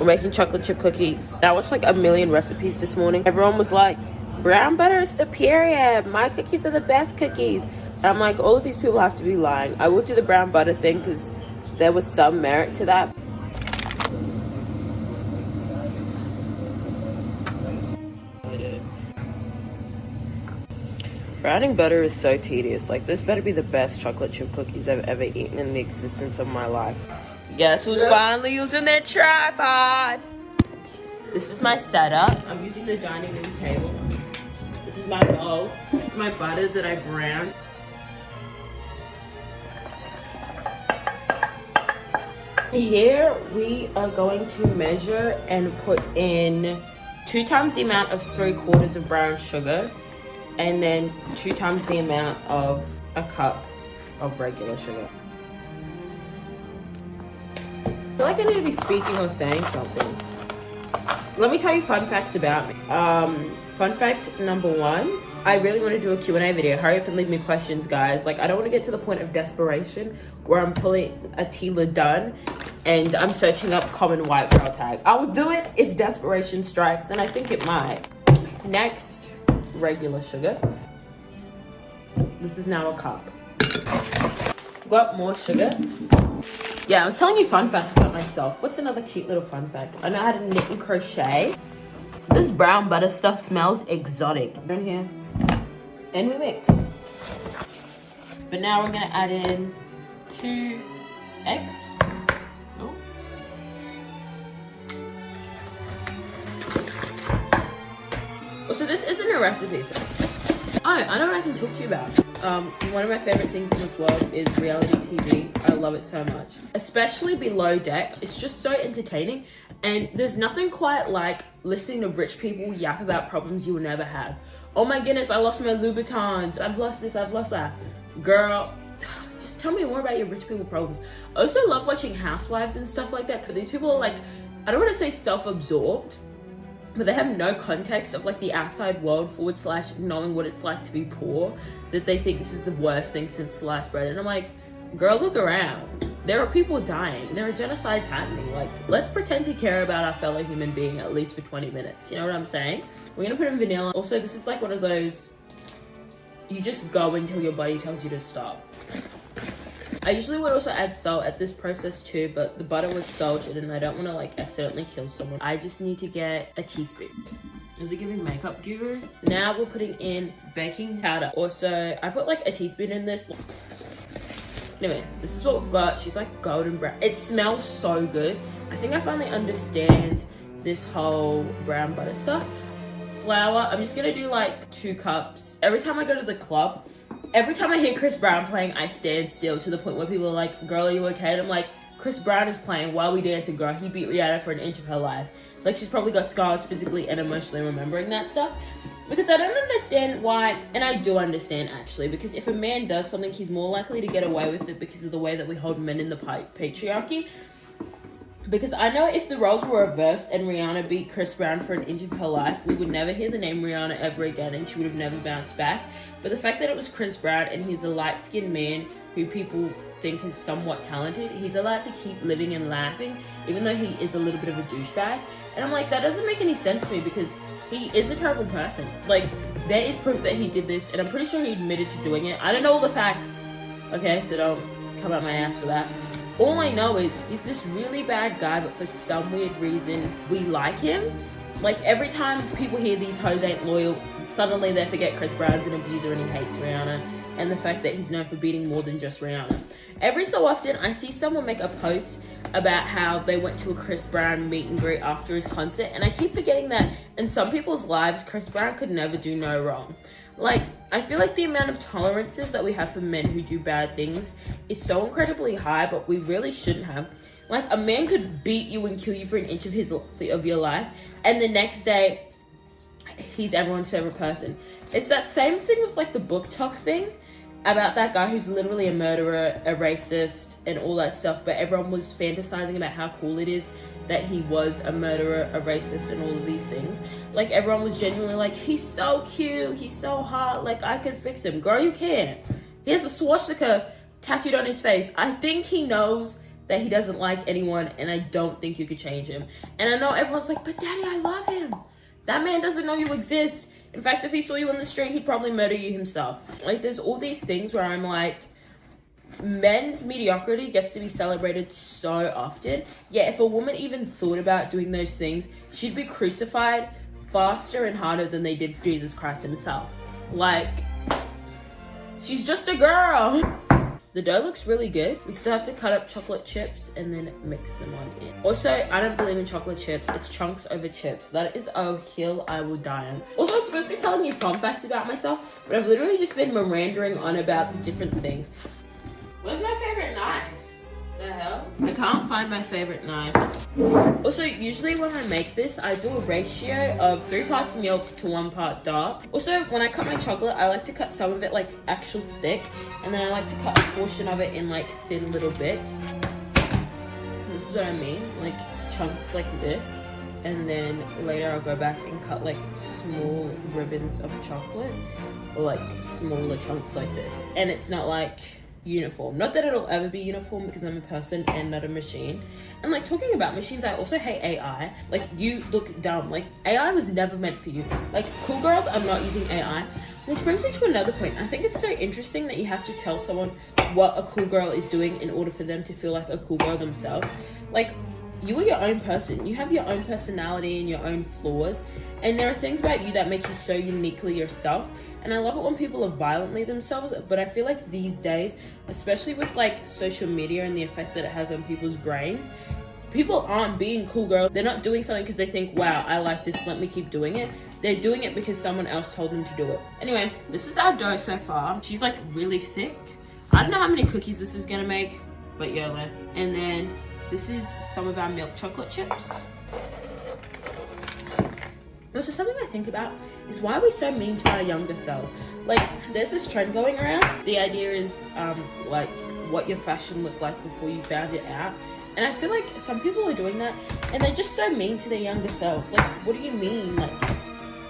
We're making chocolate chip cookies. I watched like a million recipes this morning. Everyone was like, brown butter is superior. My cookies are the best cookies. And I'm like, all of these people have to be lying. I will do the brown butter thing because there was some merit to that. Browning butter is so tedious. Like, this better be the best chocolate chip cookies I've ever eaten in the existence of my life. Guess who's finally using their tripod? This is my setup. I'm using the dining room table. This is my bowl. It's my butter that I browned. Here we are going to measure and put in 2 times the amount of 3/4 of brown sugar, and then 2 times the amount of a cup of regular sugar. I feel like I need to be speaking or saying something. Let me tell you fun facts about me. Fun fact number 1, I really want to do a Q&A video. Hurry up and leave me questions, guys. Like, I don't want to get to the point of desperation where I'm pulling a Tela Dunn and I'm searching up common white girl tag. I will do it if desperation strikes, and I think it might. Next, regular sugar. This is now a cup. Got more sugar. Yeah, I was telling you fun facts about myself. What's another cute little fun fact? I know how to knit and crochet. This brown butter stuff smells exotic. In here. And we mix. But now we're gonna add in 2 eggs. Oh. Also, this isn't a recipe, so. Oh, I know what I can talk to you about. One of my favorite things in this world is reality TV. I love it so much. Especially Below Deck. It's just so entertaining. And there's nothing quite like listening to rich people yap about problems you will never have. Oh my goodness, I lost my Louboutins. I've lost this, I've lost that. Girl, just tell me more about your rich people problems. I also love watching housewives and stuff like that. Because these people are like, I don't want to say self-absorbed, but they have no context of like the outside world / knowing what it's like to be poor, that they think this is the worst thing since sliced bread. And I'm like, girl, look around. There are people dying. There are genocides happening. Like, let's pretend to care about our fellow human being at least for 20 minutes. You know what I'm saying? We're gonna put in vanilla. Also, this is like one of those, you just go until your body tells you to stop. I usually would also add salt at this process too, but the butter was salted and I don't want to like accidentally kill someone. I just need to get a teaspoon. Is it giving makeup guru? Now we're putting in baking powder. Also, I put like a teaspoon in this. Anyway, this is what we've got. She's like golden brown. It smells so good. I think I finally understand this whole brown butter stuff. Flour, I'm just gonna do like 2 cups. Every time I go to the club, every time I hear Chris Brown playing, I stand still to the point where people are like, girl, are you okay? And I'm like, Chris Brown is playing while we dancing, girl. He beat Rihanna for an inch of her life. Like, she's probably got scars physically and emotionally remembering that stuff. Because I don't understand why, and I do understand actually, because if a man does something, he's more likely to get away with it because of the way that we hold men in the patriarchy. Because I know if the roles were reversed and Rihanna beat Chris Brown for an inch of her life, we would never hear the name Rihanna ever again and she would have never bounced back. But the fact that it was Chris Brown and he's a light-skinned man who people think is somewhat talented, he's allowed to keep living and laughing, even though he is a little bit of a douchebag. And I'm like, that doesn't make any sense to me because he is a terrible person. Like, there is proof that he did this and I'm pretty sure he admitted to doing it. I don't know all the facts, okay? So don't come out my ass for that. All I know is he's this really bad guy, but for some weird reason, we like him. Like, every time people hear these hoes ain't loyal, suddenly they forget Chris Brown's an abuser and he hates Rihanna, and the fact that he's known for beating more than just Rihanna. Every so often, I see someone make a post about how they went to a Chris Brown meet and greet after his concert, and I keep forgetting that in some people's lives, Chris Brown could never do no wrong. Like, I feel like the amount of tolerances that we have for men who do bad things is so incredibly high, but we really shouldn't have. Like, a man could beat you and kill you for an inch of your life, and the next day, he's everyone's favorite person. It's that same thing with, like, the book talk thing about that guy who's literally a murderer, a racist, and all that stuff, but everyone was fantasizing about how cool it is that he was a murderer, a racist, and all of these things. Like, everyone was genuinely like, he's so cute, he's so hot, like, I could fix him. Girl, you can't. He has a swastika tattooed on his face. I think he knows that he doesn't like anyone, and I don't think you could change him. And I know everyone's like, but daddy, I love him. That man doesn't know you exist. In fact, if he saw you on the street, he'd probably murder you himself. Like, there's all these things where I'm like, men's mediocrity gets to be celebrated so often. Yet if a woman even thought about doing those things, she'd be crucified faster and harder than they did Jesus Christ himself. Like, she's just a girl. The dough looks really good. We still have to cut up chocolate chips and then mix them on in. Also, I don't believe in chocolate chips. It's chunks over chips. That is a hill I will die on. Also, I'm supposed to be telling you fun facts about myself, but I've literally just been meandering on about different things. Where's my favorite knife? The hell? I can't find my favorite knife. Also, usually when I make this, I do a ratio of 3 parts milk to 1 part dark. Also, when I cut my chocolate, I like to cut some of it like actual thick, and then I like to cut a portion of it in like thin little bits. This is what I mean, like chunks like this. And then later I'll go back and cut like small ribbons of chocolate, or like smaller chunks like this. And it's not like uniform. Not that it'll ever be uniform, because I'm a person and not a machine. And like, talking about machines, I also hate AI. Like, you look dumb. Like, AI was never meant for you. Like, cool girls, I'm not using AI. Which brings me to another point. I think it's so interesting that you have to tell someone what a cool girl is doing in order for them to feel like a cool girl themselves. Like, you are your own person. You have your own personality and your own flaws. And there are things about you that make you so uniquely yourself. And I love it when people are violently themselves, but I feel like these days, especially with like social media and the effect that it has on people's brains, people aren't being cool girls. They're not doing something because they think, wow, I like this, let me keep doing it. They're doing it because someone else told them to do it. Anyway, this is our dough so far. She's like really thick. I don't know how many cookies this is gonna make, but YOLO. And then this is some of our milk chocolate chips. Also, something I think about is, why are we so mean to our younger selves? Like, there's this trend going around. The idea is like what your fashion looked like before you found it out. And I feel like some people are doing that, and they're just so mean to their younger selves. Like, what do you mean?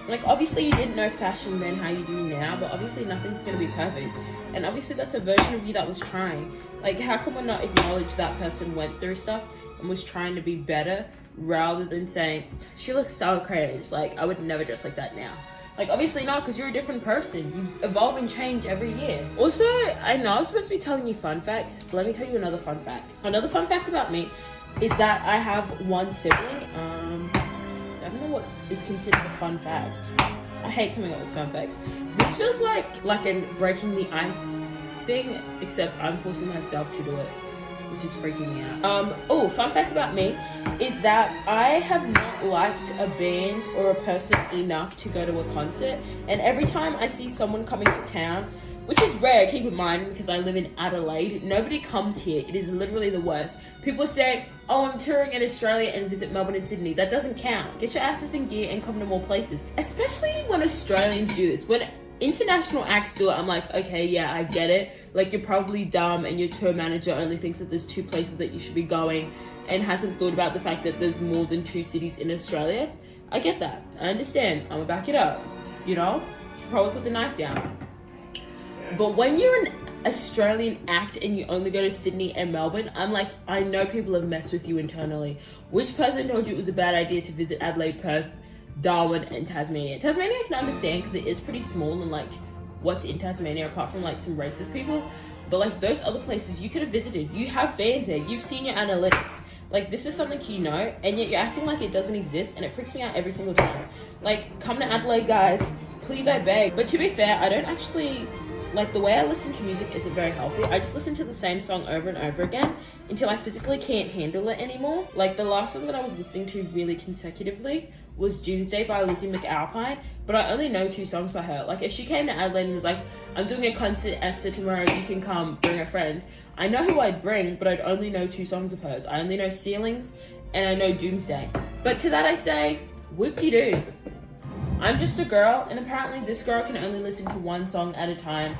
Like obviously you didn't know fashion then how you do now, but obviously nothing's gonna be perfect. And obviously that's a version of you that was trying. Like, how come we not acknowledge that person went through stuff and was trying to be better, rather than saying, she looks so cringe, like I would never dress like that now. Like, obviously not, because you're a different person. You evolve and change every year. Also, I know I'm supposed to be telling you fun facts, but let me tell you another fun fact. Another fun fact about me is that I have one sibling. I don't know what is considered a fun fact. I hate coming up with fun facts. This feels like a breaking the ice thing, except I'm forcing myself to do it, which is freaking me out. Oh, fun fact about me is that I have not liked a band or a person enough to go to a concert. And every time I see someone coming to town, which is rare, keep in mind, because I live in Adelaide, nobody comes here. It is literally the worst. People say, oh, I'm touring in Australia and visit Melbourne and Sydney. That doesn't count. Get your asses in gear and come to more places. Especially when Australians do this. When international acts do it, I'm like, okay, yeah, I get it. Like, you're probably dumb and your tour manager only thinks that there's 2 places that you should be going and hasn't thought about the fact that there's more than 2 cities in Australia. I get that. I understand. I'm gonna back it up. You know? You should probably put the knife down. But when you're an Australian act and you only go to Sydney and Melbourne, I'm like, I know people have messed with you internally. Which person told you it was a bad idea to visit Adelaide, Perth, Darwin, and Tasmania? Tasmania I can understand because it is pretty small, and like, what's in Tasmania apart from like some racist people? But like, those other places you could have visited. You have fans there. You've seen your analytics. Like, this is something you know, and yet you're acting like it doesn't exist, and it freaks me out every single time. Like, come to Adelaide, guys. Please, I beg. But to be fair, I don't actually... Like, the way I listen to music isn't very healthy. I just listen to the same song over and over again until I physically can't handle it anymore. Like, the last song that I was listening to really consecutively was Doomsday by Lizzie McAlpine, but I only know 2 songs by her. Like, if she came to Adelaide and was like, I'm doing a concert, Esther, tomorrow, you can come, bring a friend, I know who I'd bring, but I'd only know 2 songs of hers. I only know Ceilings, and I know Doomsday. But to that I say, whoop-de-doo. I'm just a girl, and apparently this girl can only listen to 1 song at a time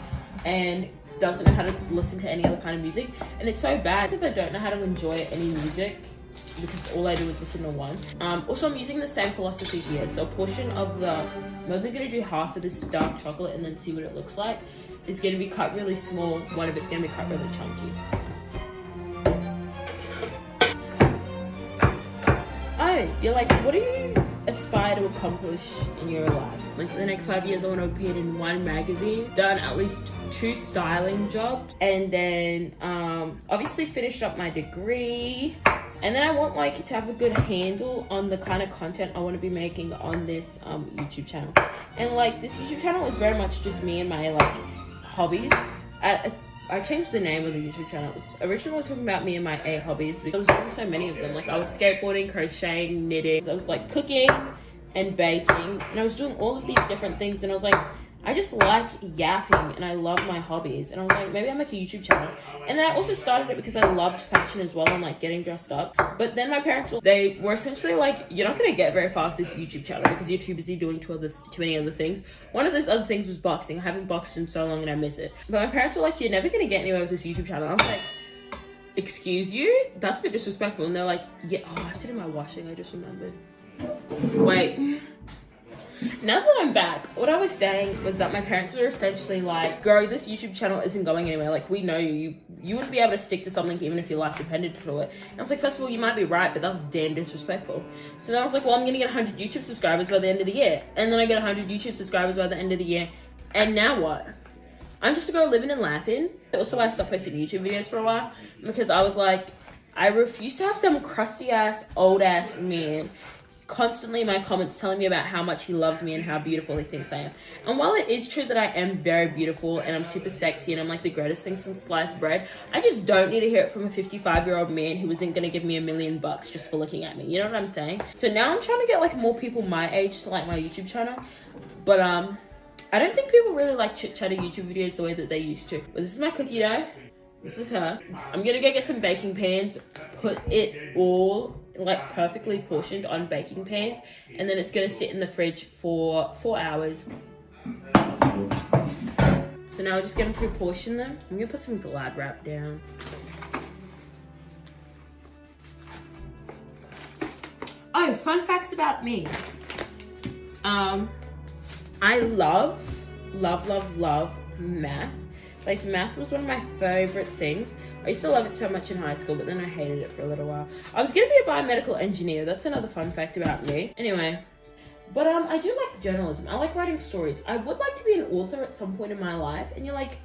and doesn't know how to listen to any other kind of music. And it's so bad because I don't know how to enjoy any music, because all I do is listen to one. Also, I'm using the same philosophy here. So a portion of the, I'm only going to do half of this dark chocolate and then see what it looks like. It's going to be cut really small. One of it's going to be cut really chunky. Oh, you're like, what do you aspire to accomplish in your life? Like, for the next 5 years, I want to appear in one magazine, done at least 2 styling jobs, and then obviously finished up my degree. And then I want like to have a good handle on the kind of content I want to be making on this YouTube channel. And like, this YouTube channel is very much just me and my like hobbies. I changed the name of the YouTube channel. It was originally talking about me and my hobbies because there was so many of them. Like, I was skateboarding, crocheting, knitting. I was like cooking and baking, and I was doing all of these different things, and I was like, I just like yapping and I love my hobbies. And I was like, maybe I'll make a YouTube channel. And then I also started it because I loved fashion as well and like getting dressed up. But then my parents they were essentially like, you're not gonna get very far with this YouTube channel because you're too busy doing too many other things. One of those other things was boxing. I haven't boxed in so long and I miss it. But my parents were like, you're never gonna get anywhere with this YouTube channel. I was like, excuse you? That's a bit disrespectful. And they're like, yeah, oh, I have to do my washing, I just remembered. Wait. Now that I'm back, what I was saying was that my parents were essentially like, girl, this YouTube channel isn't going anywhere. Like, we know you wouldn't be able to stick to something even if your life depended on it. And I was like, first of all, you might be right, but that was damn disrespectful. So then I was like, well, I'm gonna get 100 YouTube subscribers by the end of the year. And then I get 100 YouTube subscribers by the end of the year. And now what? I'm just a girl living and laughing. Also, I stopped posting YouTube videos for a while because I was like, I refuse to have some crusty ass, old ass man constantly in my comments telling me about how much he loves me and how beautiful he thinks I am. And while it is true that I am very beautiful and I'm super sexy and I'm like the greatest thing since sliced bread, I just don't need to hear it from a 55-year-old man who isn't going to give me $1 million just for looking at me. You know what I'm saying? So now I'm trying to get like more people my age to like my YouTube channel. But I don't think people really like chit-chatty YouTube videos the way that they used to. But this is my cookie dough. This is her. I'm gonna go get some baking pans, put it all like perfectly portioned on baking pans, and then it's gonna sit in the fridge for 4 hours. So now we're just gonna pre-portion them. I'm gonna put some Glad wrap down. Oh, fun facts about me. I love math. Like, math was one of my favorite things. I used to love it so much in high school, but then I hated it for a little while. I was gonna be a biomedical engineer. That's another fun fact about me. Anyway, but I do like journalism. I like writing stories. I would like to be an author at some point in my life. And you're like,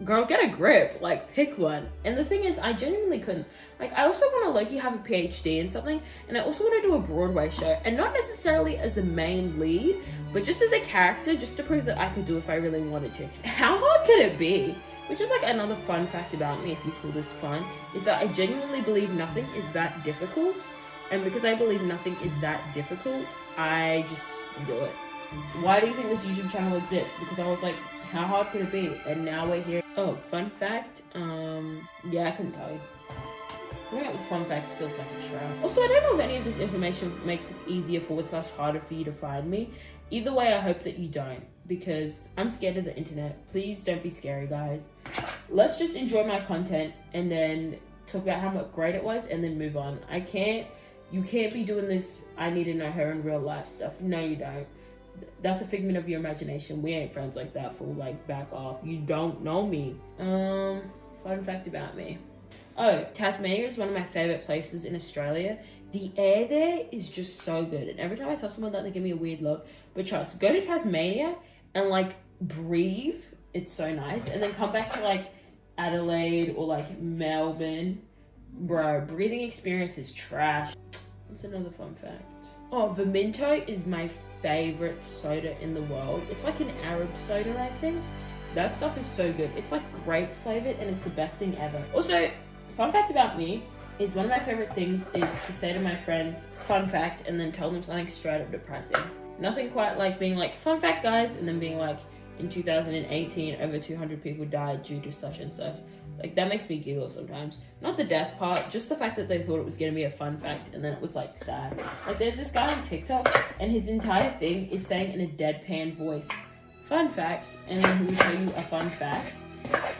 girl, get a grip. Like, pick one. And the thing is, I genuinely couldn't. Like, I also want to low-key have a PhD in something, and I also want to do a Broadway show, and not necessarily as the main lead, but just as a character, just to prove that I could do if I really wanted to. How hard could it be? Which is like another fun fact about me, if you call this fun, is that I genuinely believe nothing is that difficult, and because I believe nothing is that difficult, I just do it. Why do you think this YouTube channel exists? Because I was like, how hard could it be? And now we're here. Oh, fun fact, yeah, I couldn't tell you. Bringing up the fun facts feels like a shroud. Also, I don't know if any of this information makes it easier / harder for you to find me. Either way, I hope that you don't, because I'm scared of the internet. Please don't be scary, guys. Let's just enjoy my content and then talk about how great it was and then move on. You can't be doing this, I need to know her in real life stuff. No, you don't. That's a figment of your imagination. We ain't friends like that, fool. Like, back off. You don't know me. Fun fact about me. Oh, Tasmania is one of my favorite places in Australia. The air there is just so good. And every time I tell someone that, they give me a weird look. But trust, go to Tasmania and like breathe. It's so nice. And then come back to like Adelaide or like Melbourne. Bro, breathing experience is trash. What's another fun fact? Oh, Vimento is my favorite soda in the world. It's like an Arab soda, I think. That stuff is so good. It's like grape flavored and it's the best thing ever. Also, fun fact about me is one of my favorite things is to say to my friends, fun fact, and then tell them something straight up depressing. Nothing quite like being like, fun fact, guys, and then being like, in 2018, over 200 people died due to such and such. Like, that makes me giggle sometimes. Not the death part, just the fact that they thought it was going to be a fun fact, and then it was, like, sad. Like, there's this guy on TikTok, and his entire thing is saying in a deadpan voice, fun fact, and then he will tell you a fun fact.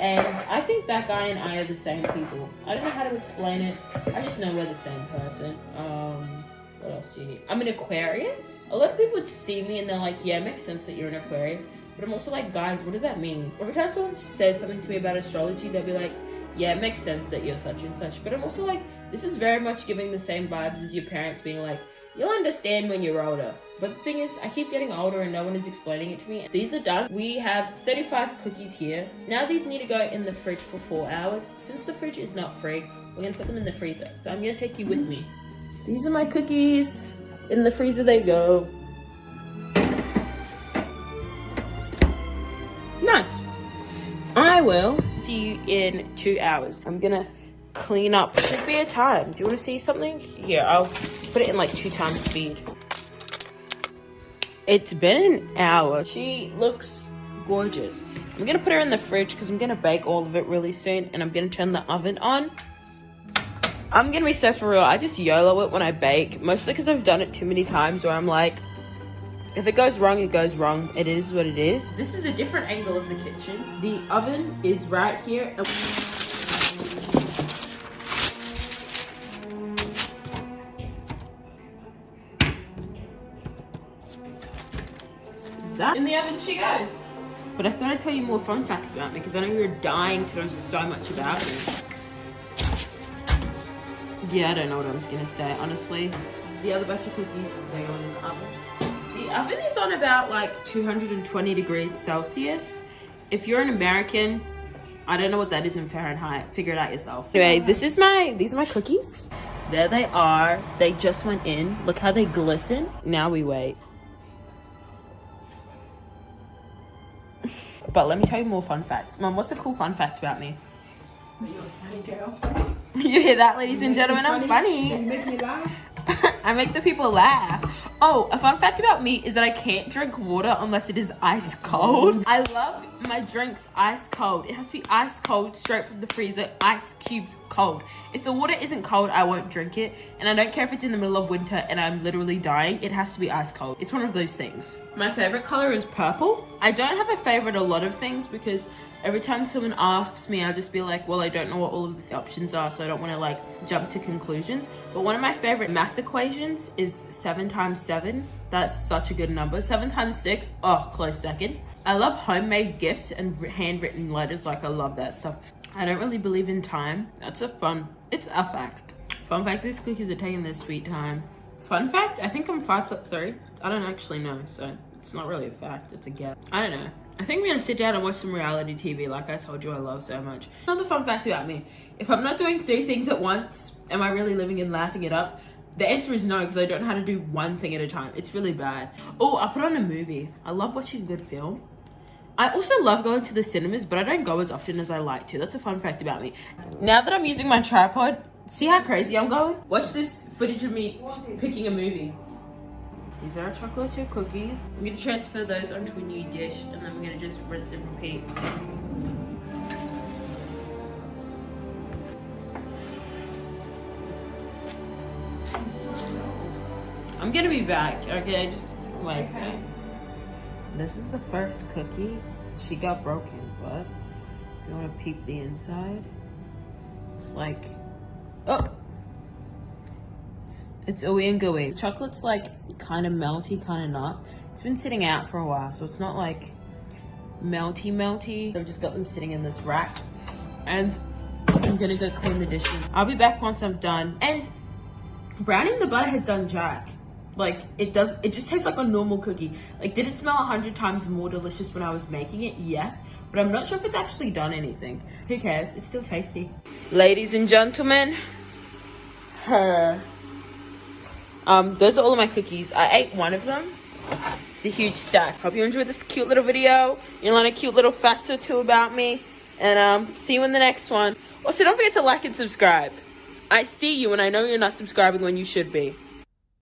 And I think that guy and I are the same people. I don't know how to explain it. I just know we're the same person. What else do you need? I'm an Aquarius. A lot of people would see me and they're like, yeah, it makes sense that you're an Aquarius. But I'm also like, guys, what does that mean? Every time someone says something to me about astrology, they'll be like, yeah, it makes sense that you're such and such. But I'm also like, this is very much giving the same vibes as your parents being like, You'll understand when you're older. But the thing is, I keep getting older and no one is explaining it to me. These are done. We have 35 cookies here. Now these need to go in the fridge for 4 hours. Since the fridge is not free, we're gonna put them in the freezer. So I'm gonna take you with me. These are my cookies. In the freezer they go. Nice. I will see you in 2 hours. I'm gonna clean up. Should be a time. Do you want to see something? Here, I'll put it in like 2 times speed. It's been an hour. She looks gorgeous. I'm gonna put her in the fridge because I'm gonna bake all of it really soon, and I'm gonna turn the oven on. I'm gonna be so for real. I just YOLO it when I bake, mostly because I've done it too many times where I'm like, if it goes wrong, it goes wrong. It is what it is. This is a different angle of the kitchen. The oven is right here. That in the oven she goes. But I thought I'd tell you more fun facts about me because I know you're dying to know so much about me. Yeah, I don't know what I was gonna say, honestly. This is the other batch of cookies. They go in the oven. The oven is on about like 220 degrees Celsius. If you're an American, I don't know what that is in Fahrenheit. Figure it out yourself. Anyway, these are my cookies. There they are. They just went in. Look how they glisten. Now we wait. But let me tell you more fun facts. Mom, what's a cool fun fact about me? You're a funny girl. You hear that, ladies and gentlemen? I'm funny. You make me laugh. I make the people laugh. Oh, a fun fact about me is that I can't drink water unless it is ice cold. I love my drinks ice cold. It has to be ice cold, straight from the freezer, ice cubes cold. If the water isn't cold, I won't drink it. And I don't care if it's in the middle of winter and I'm literally dying. It has to be ice cold. It's one of those things. My favorite color is purple. I don't have a favorite a lot of things because every time someone asks me, I'll just be like, well, I don't know what all of the options are, so I don't want to like jump to conclusions. But one of my favorite math equations is 7 times 7. That's such a good number. 7 times 6, oh, close second. I love homemade gifts and handwritten letters. Like, I love that stuff. I don't really believe in time. It's a fact. Fun fact, these cookies are taking their sweet time. Fun fact, I think I'm 5'3". I don't actually know, so it's not really a fact, it's a guess. I don't know. I think we're gonna sit down and watch some reality TV like I told you I love so much. Another fun fact about me, if I'm not doing 3 things at once, am I really living and laughing it up? The answer is no, because I don't know how to do one thing at a time. It's really bad. Oh, I put on a movie. I love watching a good film. I also love going to the cinemas, but I don't go as often as I like to. That's a fun fact about me. Now that I'm using my tripod, see how crazy I'm going? Watch this footage of me picking a movie. These are our chocolate chip cookies. I'm gonna transfer those onto a new dish and then we're gonna just rinse and repeat. I'm gonna be back, okay? Just wait. Okay. This is the first cookie. She got broken, but if you wanna peep the inside, it's like, oh! It's ooey and gooey. The chocolate's like kind of melty, kind of not. It's been sitting out for a while, so it's not like melty. I've just got them sitting in this rack and I'm gonna go clean the dishes. I'll be back once I'm done. And browning the butter has done jack. Like it just tastes like a normal cookie. Like, did it smell 100 times more delicious when I was making it? Yes, but I'm not sure if it's actually done anything. Who cares? It's still tasty. Ladies and gentlemen, those are all of my cookies. I ate one of them. It's a huge stack. Hope you enjoyed this cute little video. You learned a cute little fact or two about me. And see you in the next one. Also, don't forget to like and subscribe. I see you and I know you're not subscribing when you should be.